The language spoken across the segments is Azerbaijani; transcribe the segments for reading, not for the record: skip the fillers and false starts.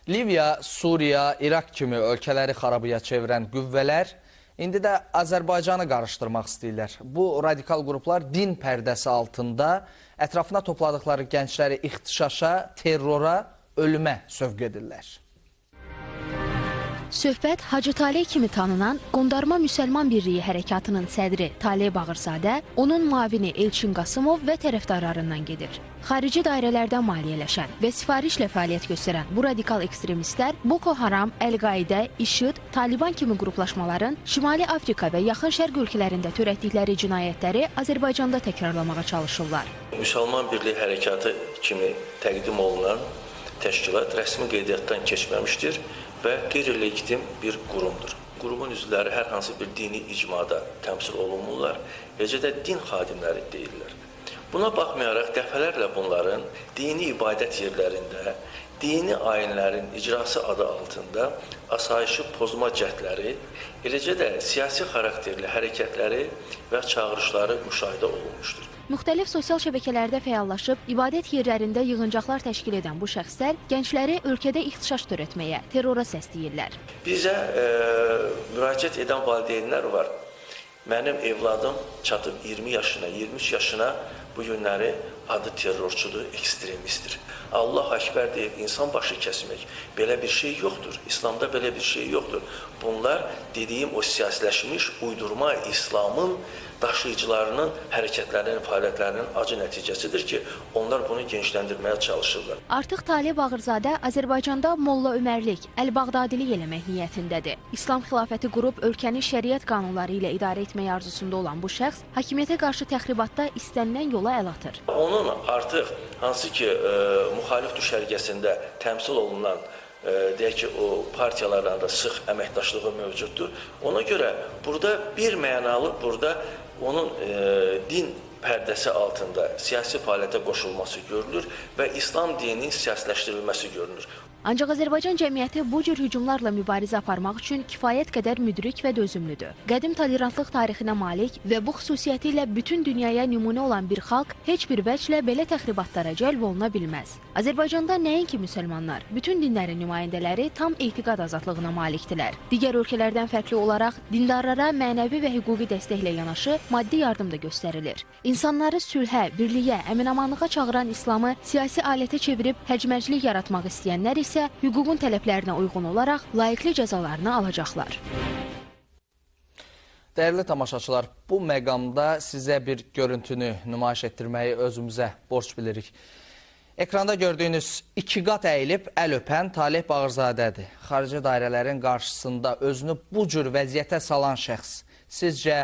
Liviya, Suriya, İraq kimi ölkələri xarabıya çevirən qüvvələr indi də Azərbaycanı qarışdırmaq istəyirlər. Bu radikal qruplar din pərdəsi altında ətrafına topladıqları gəncləri ixtişaşa, terrora, ölümə sövq edirlər. Söhbət Hacı Taleh kimi tanınan Qondarma Müsəlman Birliyi Hərəkatının sədri Taleh Bağırzadə, onun müavini Elçin Qasımov və tərəfdarlarından gedir. Xarici dairələrdən maliyyələşən və sifarişlə fəaliyyət göstərən bu radikal ekstremistlər Boko Haram, Əl-Qaidə, İŞİD, Taliban kimi qruplaşmaların Şimali Afrika və Yaxın Şərq ölkələrində törətdikləri cinayətləri Azərbaycanda təkrarlamağa çalışırlar. Müsəlman Birliyi Hərəkatı kimi təqdim olunan təşkilat rəsmi qeydiyyatdan keçməmişdir və qeyri-legitim bir qurumdur. Qurumun üzvləri hər hansı bir dini icmada təmsil olunmurlar, eləcə də din xadimləri deyirlər. Buna baxmayaraq dəfələrlə bunların dini ibadət yerlərində, dini ayinlərin icrası adı altında asayişi pozma cəhdləri, eləcə də siyasi xarakterli hərəkətləri və çağırışları müşahidə olunmuşdur. Müxtəlif sosial şəbəkələrdə fəallaşıb, ibadət yerlərində yığıncaqlar təşkil edən bu şəxslər gəncləri ölkədə ixtişaş törətməyə, terrora səsləyirlər. Bizə müraciət edən valideynlər var. Mənim evladım çatıb 20 yaşına, 23 yaşına bu günləri adı terrorçudur, ekstremistdir. Allah Əkbər deyib insan başı kəsmək, belə bir şey yoxdur. İslamda belə bir şey yoxdur. Bunlar dediyim o siyasiləşmiş, uydurma İslamın daşıyıcılarının hərəkətlərinin, fəaliyyətlərinin acı nəticəsidir ki, onlar bunu gençləndirməyə çalışırlar. Artıq Taleh Bağırzadə Azərbaycanda Molla Ömərlik, Əl-Bağdadilik eləmək niyyətindədir. İslam xilafəti qurub ölkəni şəriət qanunları ilə idarə etmək arzusunda olan bu şəxs hakimiyyətə qarşı təxribatda istənilən yola əl atır. Onun artıq hansı ki, müxalif düşərgəsində təmsil olunan deyək ki, o partiyalarla da sıx əməkdaşlığı mövcuddur. Ona görə burada bir mənalı, burada onun din pərdəsi altında siyasi fəaliyyətə qoşulması görülür və İslam dininin siyasiləşdirilməsi görülür. Ancaq Azərbaycan cəmiyyəti bu cür hücumlarla mübarizə aparmaq üçün kifayət qədər müdrik və dözümlüdür. Qədim tolerantlıq tarixinə malik və bu xüsusiyyəti ilə bütün dünyaya nümunə olan bir xalq heç bir vəclə belə təxribatlara cəlb oluna bilməz. Azərbaycanda nəinki müsəlmanlar, bütün dinlərin nümayəndələri tam etiqad azadlığına malikdirlər. Digər ölkələrdən fərqli olaraq dindarlara mənəvi və hüquqi dəstəklə yanaşı maddi yardım da göstərilir. İnsanları sülhə, birliyə, əmin-amanlığa çağıran İslamı siyasi alətə çevirib həcmərcilik yaratmaq istəyənlər isə hüququn tələblərinə uyğun olaraq layiqli cəzalarını alacaqlar. Dəyərli tamaşaçılar, bu məqamda sizə bir görüntünü nümayiş etdirməyi özümüzə borc bilirik. Ekranda gördüyünüz iki qat əyilib əl öpən Taleh Bağırzadədir. Xarici dairələrin qarşısında özünü bu cür vəziyyətə salan şəxs sizcə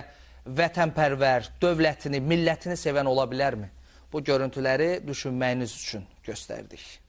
vətənpərvər, dövlətini, millətini sevən ola bilərmi? Bu görüntüləri düşünməyiniz üçün göstərdik.